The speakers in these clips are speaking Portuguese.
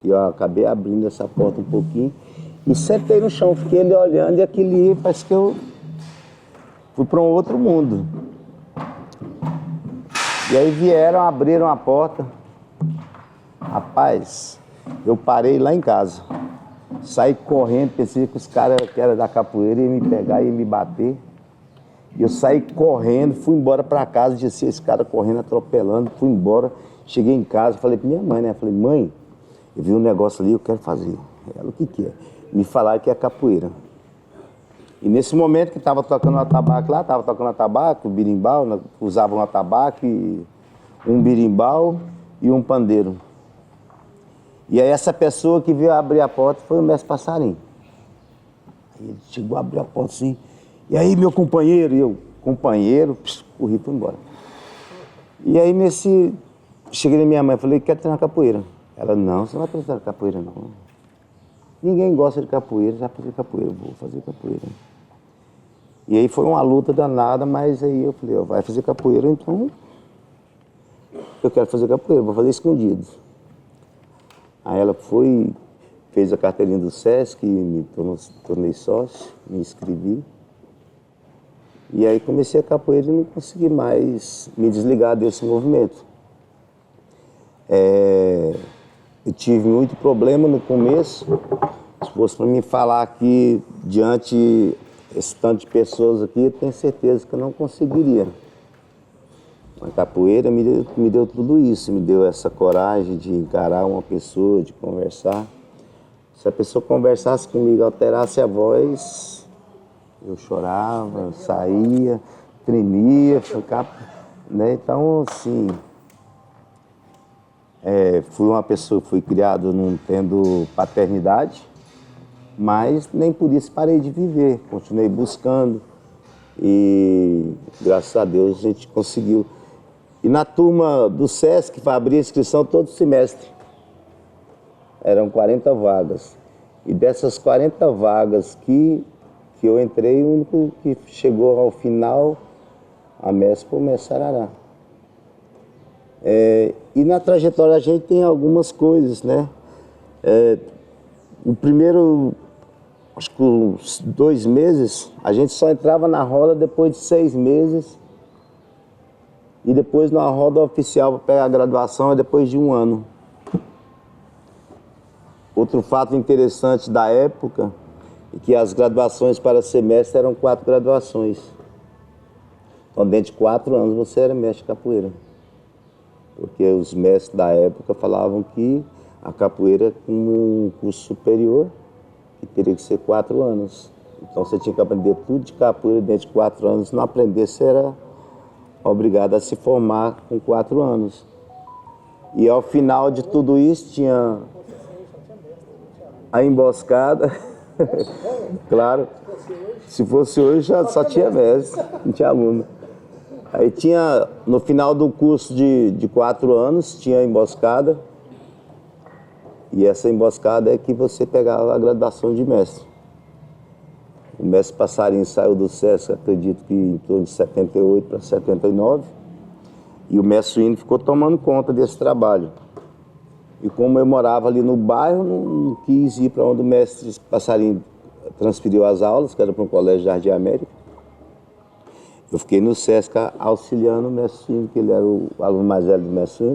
E eu acabei abrindo essa porta um pouquinho e sentei no chão, fiquei ali olhando e aquele parece que eu fui para um outro mundo. E aí vieram, abriram a porta. Rapaz, eu parei lá em casa. Saí correndo, pensei que os caras que eram da capoeira iam me pegar e iam me bater. E eu saí correndo, fui embora para casa, disse esse cara correndo, atropelando, fui embora. Cheguei em casa, falei pra minha mãe, né? Falei, mãe, eu vi um negócio ali, eu quero fazer. Ela, o que que é? Me falaram que é capoeira. E nesse momento que estava tocando um atabaque lá, estava tocando atabaque, o birimbau, usavam um atabaque, um birimbau e um pandeiro. E aí essa pessoa que veio abrir a porta foi o mestre Passarinho. Aí ele chegou a abrir a porta assim, e aí meu companheiro, e eu, companheiro, corri para embora. E aí cheguei na minha mãe e falei, quero treinar capoeira. Ela, não, você não vai treinar capoeira não. Ninguém gosta de capoeira, já fazer capoeira, vou fazer capoeira. E aí foi uma luta danada, mas aí eu falei, vai fazer capoeira, então eu quero fazer capoeira, vou fazer escondido. Aí ela foi, fez a carteirinha do SESC, me tornei sócio, me inscrevi. E aí comecei a capoeira e não consegui mais me desligar desse movimento. Eu tive muito problema no começo. Se fosse para me falar aqui, diante esse tanto de pessoas aqui, eu tenho certeza que eu não conseguiria. A capoeira me deu tudo isso, me deu essa coragem de encarar uma pessoa, de conversar. Se a pessoa conversasse comigo, alterasse a voz, eu chorava, saía, tremia, ficava, né? Então, assim, fui uma pessoa que fui criado não tendo paternidade, mas nem por isso parei de viver, continuei buscando e graças a Deus a gente conseguiu. E na turma do SESC, vai abrir a inscrição todo semestre. Eram 40 vagas. E dessas 40 vagas que eu entrei, o único que chegou ao final, a mestre, foi o mestre Sarará. E na trajetória a gente tem algumas coisas, né? O primeiro, acho que uns 2 meses, a gente só entrava na roda depois de 6 meses. E depois na roda oficial para pegar a graduação é depois de 1 ano. Outro fato interessante da época é que as graduações para semestre eram 4 graduações. Então dentro de 4 anos você era mestre de capoeira. Porque os mestres da época falavam que a capoeira como um curso superior que teria que ser 4 anos. Então você tinha que aprender tudo de capoeira dentro de 4 anos. Se não aprender, você era obrigado a se formar com 4 anos. E ao final de tudo isso tinha a emboscada. Claro, se fosse hoje já só tinha mestre, não tinha aluno. Aí tinha, no final do curso de 4 anos, tinha a emboscada. E essa emboscada é que você pegava a graduação de mestre. O mestre Passarinho saiu do SESC, acredito que em torno de 78 para 79. E o mestre Suíno ficou tomando conta desse trabalho. E como eu morava ali no bairro, não quis ir para onde o mestre Passarinho transferiu as aulas, que era para um colégio Jardim América. Eu fiquei no SESC auxiliando o mestre Suíno, que ele era o aluno mais velho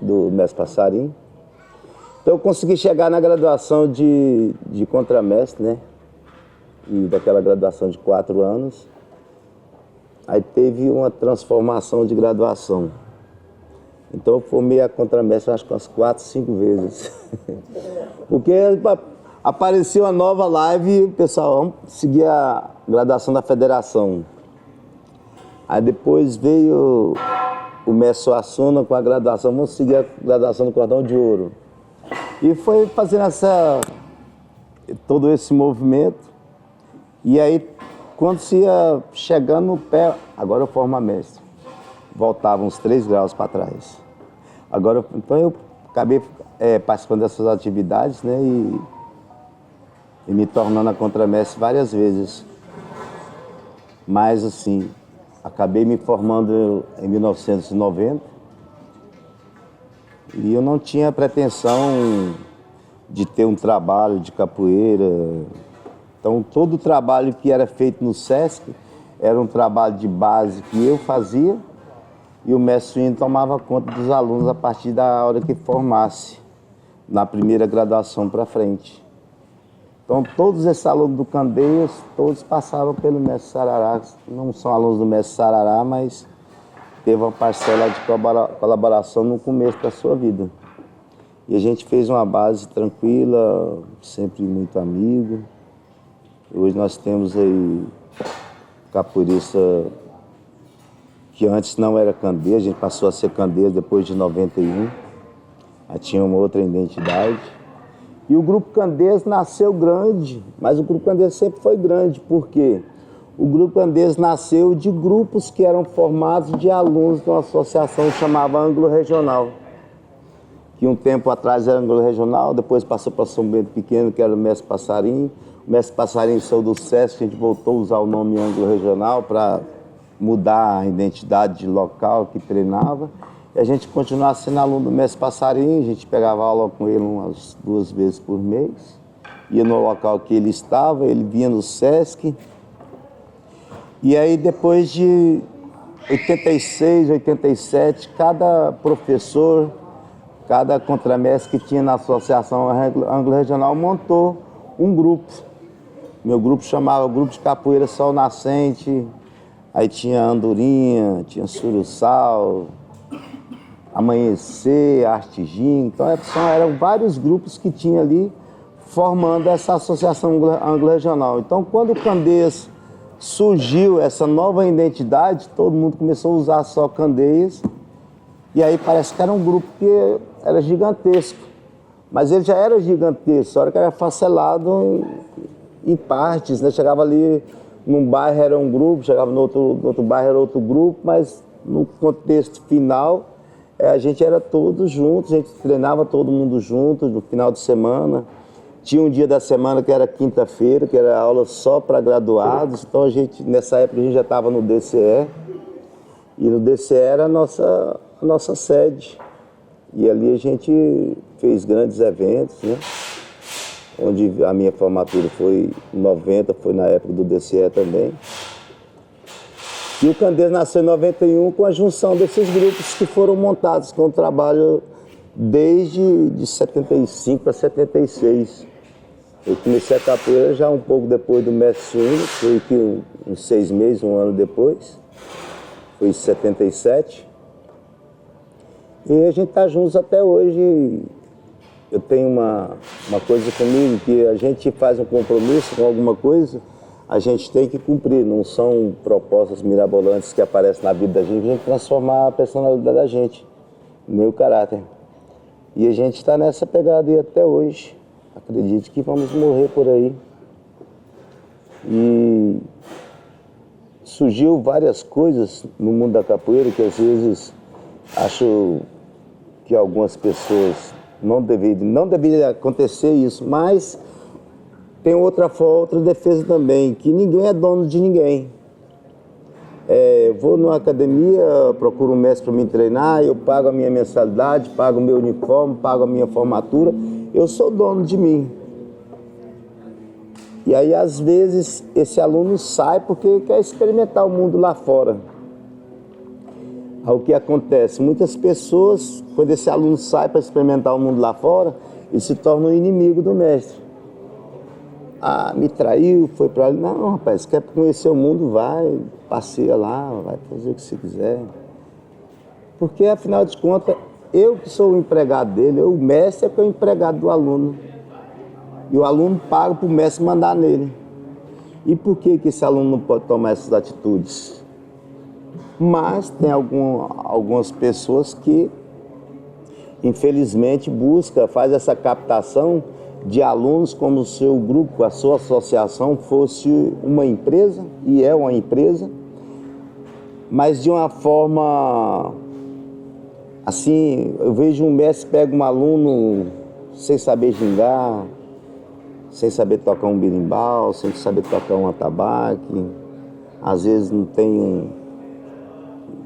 do mestre Passarinho. Então eu consegui chegar na graduação de contramestre, né? E daquela graduação de 4 anos, aí teve uma transformação de graduação. Então eu formei a contramestre acho que umas 4, 5 vezes. Porque apareceu uma nova live e o pessoal, vamos seguir a graduação da federação. Aí depois veio o mestre Suassuna com a graduação, vamos seguir a graduação do Cordão de Ouro. E foi fazendo todo esse movimento. E aí, quando se ia chegando no pé, agora eu formo a mestre. Voltava uns 3 graus para trás. Então eu acabei participando dessas atividades, né? E me tornando a contramestre várias vezes. Mas, assim, acabei me formando em 1990. E eu não tinha pretensão de ter um trabalho de capoeira. Então, todo o trabalho que era feito no SESC era um trabalho de base que eu fazia e o mestre Suíno tomava conta dos alunos a partir da hora que formasse, na primeira graduação para frente. Então, todos esses alunos do Candeias, todos passaram pelo mestre Sarará. Não são alunos do mestre Sarará, mas teve uma parcela de colaboração no começo da sua vida. E a gente fez uma base tranquila, sempre muito amigo. Hoje nós temos aí capoeirista que antes não era Candeias, a gente passou a ser Candeias depois de 91. Aí tinha uma outra identidade. E o Grupo Candeias nasceu grande, mas o Grupo Candeias sempre foi grande, porque o Grupo Candeias nasceu de grupos que eram formados de alunos de uma associação que chamava Ângulo Regional. Que um tempo atrás era Ângulo Regional, depois passou para São Bento Pequeno, que era o Mestre Passarinho. O Mestre Passarinho saiu do SESC, a gente voltou a usar o nome Ângulo Regional para mudar a identidade de local que treinava. E a gente continuava sendo aluno do Mestre Passarinho, a gente pegava aula com ele umas 2 vezes por mês. Ia no local que ele estava, ele vinha no SESC. E aí depois de 86, 87, cada professor, cada contramestre que tinha na associação Ângulo Regional montou um grupo. Meu grupo chamava Grupo de Capoeira Sol Nascente, aí tinha Andorinha, tinha Suruçal, Amanhecer, Artigim. Então eram vários grupos que tinha ali formando essa associação Ângulo Regional. Então quando o Candeias surgiu essa nova identidade, todo mundo começou a usar só Candeias. E aí parece que era um grupo que era gigantesco. Mas ele já era gigantesco, só que era facelado em partes, né? Chegava ali num bairro era um grupo, chegava no outro bairro era outro grupo, mas no contexto final a gente era todos juntos, a gente treinava todo mundo junto no final de semana. Tinha um dia da semana que era quinta-feira, que era aula só para graduados, então nessa época a gente já estava no DCE, e no DCE era a nossa sede. E ali a gente fez grandes eventos, né? Onde a minha formatura foi em 90, foi na época do DCE também. E o Candeias nasceu em 91 com a junção desses grupos que foram montados com o trabalho desde de 75 para 76. Eu comecei a capoeira já um pouco depois do mestre Suíno, foi que uns 6 meses, um ano depois. Foi em 77. E a gente está juntos até hoje. Eu tenho uma coisa comigo, que a gente faz um compromisso com alguma coisa, a gente tem que cumprir. Não são propostas mirabolantes que aparecem na vida da gente, a gente transformar a personalidade da gente, nem o caráter. E a gente está nessa pegada aí até hoje. Acredite que vamos morrer por aí. E surgiu várias coisas no mundo da capoeira que às vezes acho que algumas pessoas não deveria acontecer isso, mas tem outra defesa também, que ninguém é dono de ninguém. Eu vou numa academia, procuro um mestre para me treinar, eu pago a minha mensalidade, pago o meu uniforme, pago a minha formatura, eu sou dono de mim. E aí, às vezes, esse aluno sai porque quer experimentar o mundo lá fora. Aí, o que acontece? Muitas pessoas, quando esse aluno sai para experimentar o mundo lá fora, ele se torna um inimigo do mestre. Ah, me traiu, foi para ali. Não, rapaz, quer conhecer o mundo, vai, passeia lá, vai fazer o que você quiser. Porque, afinal de contas, eu que sou o empregado dele, o mestre é que é o empregado do aluno. E o aluno paga para o mestre mandar nele. E por que esse aluno não pode tomar essas atitudes? Mas tem algumas pessoas que, infelizmente, faz essa captação de alunos como se o grupo, a sua associação fosse uma empresa, e é uma empresa, mas de uma forma, assim, eu vejo um mestre pega um aluno sem saber gingar, sem saber tocar um berimbau, sem saber tocar um atabaque, às vezes não tem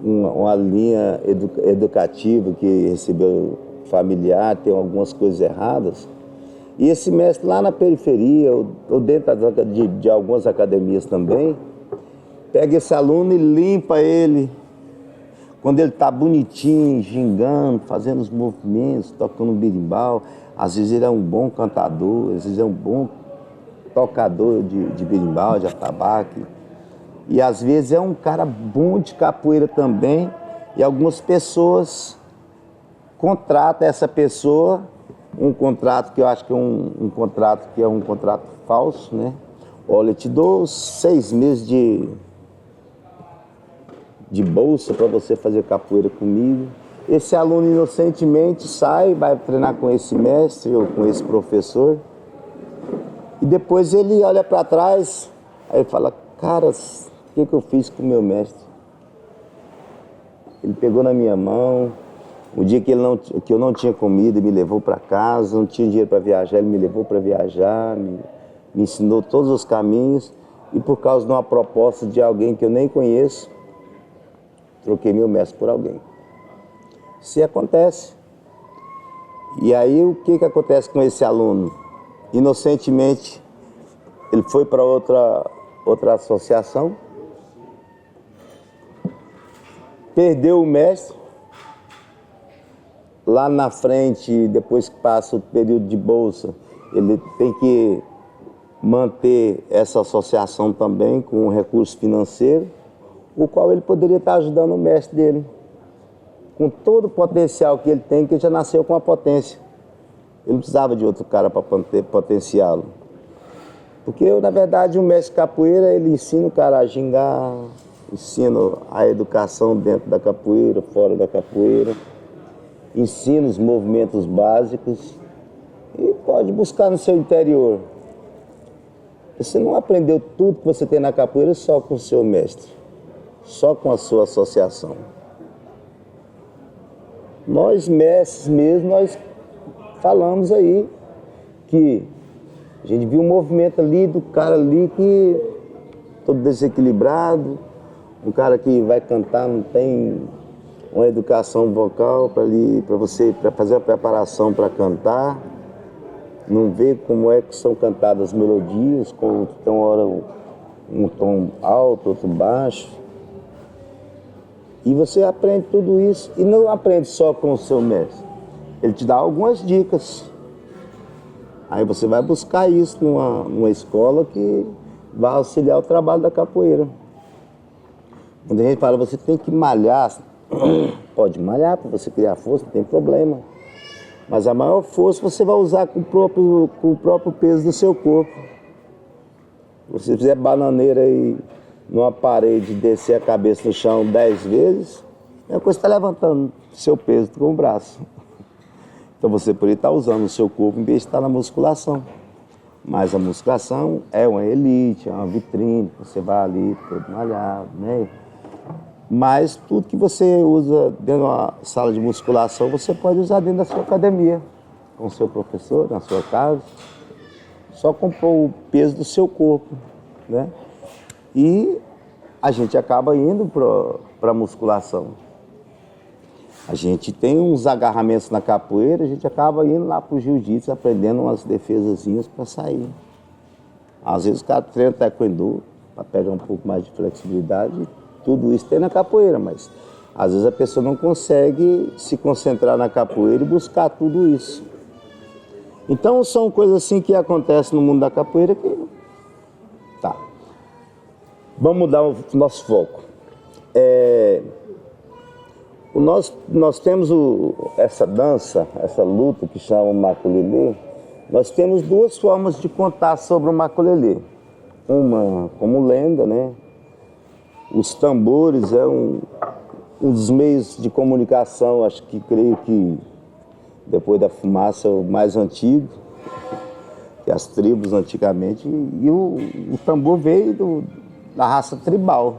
uma linha educativa que recebeu familiar, tem algumas coisas erradas. E esse mestre lá na periferia, ou dentro de algumas academias também, pega esse aluno e limpa ele. Quando ele está bonitinho, gingando, fazendo os movimentos, tocando berimbau, às vezes ele é um bom cantador, às vezes é um bom tocador de berimbau, de atabaque. E às vezes é um cara bom de capoeira também, e algumas pessoas contratam essa pessoa, um contrato que eu acho que é um contrato falso, né? Olha, eu te dou 6 meses de bolsa para você fazer capoeira comigo. Esse aluno inocentemente sai, vai treinar com esse mestre ou com esse professor, e depois ele olha para trás, aí ele fala, cara, o que eu fiz com o meu mestre? Ele pegou na minha mão, o dia que eu não tinha comida, me levou para casa, não tinha dinheiro para viajar, ele me levou para viajar, me ensinou todos os caminhos, e por causa de uma proposta de alguém que eu nem conheço, troquei meu mestre por alguém. Isso acontece. E aí o que acontece com esse aluno? Inocentemente, ele foi para outra associação, perdeu o mestre. Lá na frente, depois que passa o período de bolsa, ele tem que manter essa associação também com um recurso financeiro, o qual ele poderia estar ajudando o mestre dele, com todo o potencial que ele tem, que ele já nasceu com a potência. Ele não precisava de outro cara para potenciá-lo. Porque, na verdade, o mestre capoeira, ele ensina o cara a gingar, ensina a educação dentro da capoeira, fora da capoeira, ensina os movimentos básicos e pode buscar no seu interior. Você não aprendeu tudo que você tem na capoeira só com o seu mestre, só com a sua associação. Nós, mestres mesmo, nós falamos aí que a gente viu um movimento ali do cara ali que todo desequilibrado, um cara que vai cantar, não tem uma educação vocal para fazer a preparação para cantar, não vê como é que são cantadas as melodias, como tem uma hora um tom alto, outro baixo. E você aprende tudo isso, e não aprende só com o seu mestre. Ele te dá algumas dicas. Aí você vai buscar isso numa escola que vai auxiliar o trabalho da capoeira. Quando a gente fala, você tem que malhar, pode malhar para você criar força, não tem problema. Mas a maior força você vai usar com o próprio peso do seu corpo. Se você fizer bananeira aí numa parede, descer a cabeça no chão 10 vezes, é uma coisa que está levantando seu peso com o braço. Então você poderia estar usando o seu corpo em vez de estar na musculação. Mas a musculação é uma elite, é uma vitrine, você vai ali todo malhado, né? Mas tudo que você usa dentro de uma sala de musculação, você pode usar dentro da sua academia, com o seu professor, na sua casa, só compor o peso do seu corpo, né? E a gente acaba indo para a musculação. A gente tem uns agarramentos na capoeira, a gente acaba indo lá para o jiu-jitsu, aprendendo umas defesazinhas para sair. Às vezes o cara treina taekwondo para pegar um pouco mais de flexibilidade. Tudo isso tem na capoeira, mas às vezes a pessoa não consegue se concentrar na capoeira e buscar tudo isso. Então são coisas assim que acontecem no mundo da capoeira que... Tá. Vamos mudar o nosso foco. Nós temos essa dança, essa luta que chama o maculelê. Nós temos duas formas de contar sobre o maculelê. Uma como lenda, né? Os tambores é um dos meios de comunicação, acho que creio que depois da fumaça é o mais antigo, que as tribos antigamente, e o tambor veio da raça tribal.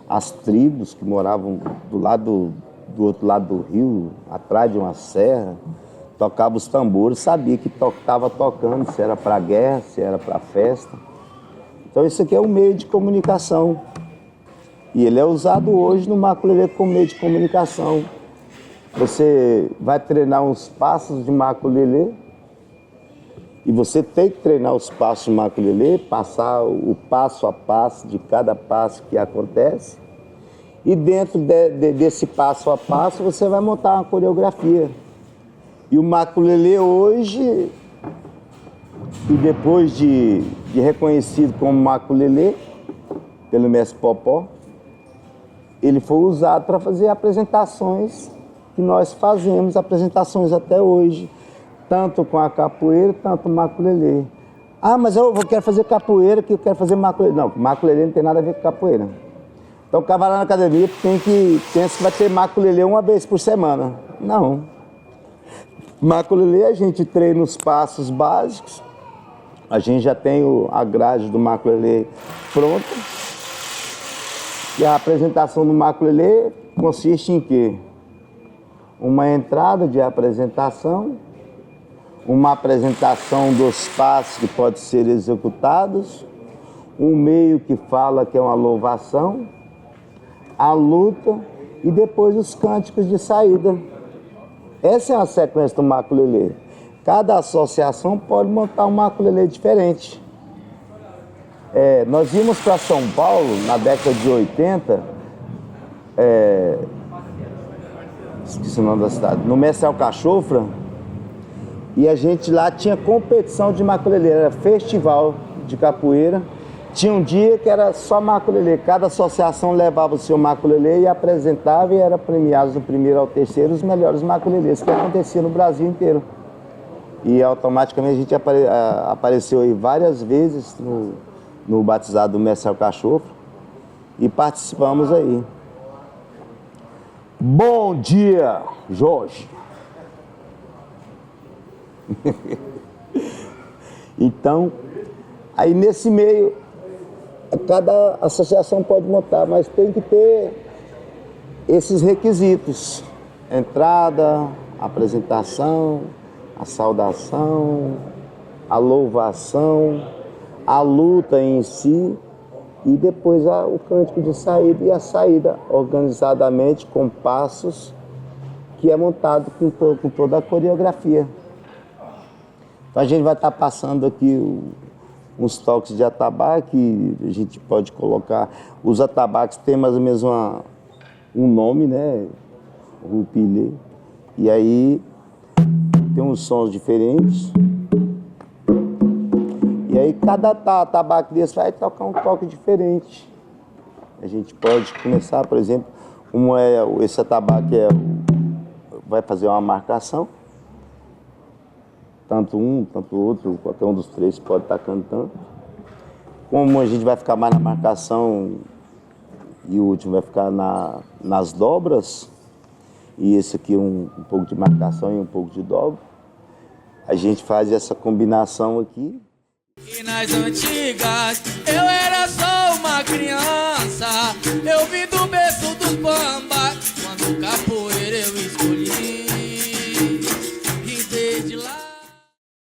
As tribos que moravam do outro lado do rio, atrás de uma serra, tocavam os tambores, sabia que estava tocando, se era para guerra, se era para festa. Então isso aqui é um meio de comunicação. E ele é usado hoje no maculelê como meio de comunicação. Você vai treinar uns passos de maculelê, E você tem que treinar os passos de maculelê, passar o passo a passo de cada passo que acontece. E dentro desse passo a passo, você vai montar uma coreografia. E o maculelê hoje, e depois de reconhecido como maculelê, pelo mestre Popó, ele foi usado para fazer apresentações que nós fazemos, apresentações até hoje, tanto com a capoeira, tanto o maculelê. Ah, mas eu quero fazer capoeira, que eu quero fazer maculelê. Não, maculelê não tem nada a ver com capoeira. Então o cara vai lá na academia pensa que vai ter maculelê uma vez por semana. Não. Maculelê a gente treina os passos básicos, a gente já tem a grade do maculelê pronta. E a apresentação do maculelê consiste em quê? Uma entrada de apresentação, uma apresentação dos passos que podem ser executados, um meio que fala que é uma louvação, a luta e depois os cânticos de saída. Essa é a sequência do maculelê. Cada associação pode montar um maculelê diferente. Nós íamos para São Paulo na década de 80, esqueci o nome da cidade, no Mestre Alcachofra, e a gente lá tinha competição de maculelê, era festival de capoeira. Tinha um dia que era só maculelê, cada associação levava o seu maculelê e apresentava e era premiados do primeiro ao terceiro os melhores maculelês que acontecia no Brasil inteiro. E automaticamente a gente apareceu aí várias vezes no batizado do Mestre Alcachofra e participamos aí. Bom dia, Jorge! Então, aí nesse meio, cada associação pode montar, mas tem que ter esses requisitos: entrada, apresentação, a saudação, a louvação, a luta em si e depois o cântico de saída e a saída organizadamente com passos que é montado com toda a coreografia. Então a gente vai estar passando aqui uns toques de atabaque, que a gente pode colocar. Os atabaques têm mais ou menos um nome, né? Rupilê. E aí tem uns sons diferentes. E aí cada atabaque desse vai tocar um toque diferente. A gente pode começar, por exemplo, como esse atabaque vai fazer uma marcação. Tanto um, tanto outro, qualquer um dos três pode estar cantando. Como a gente vai ficar mais na marcação e o último vai ficar nas dobras, e esse aqui um pouco de marcação e um pouco de dobra, a gente faz essa combinação aqui. E nas antigas eu era só uma criança, eu vi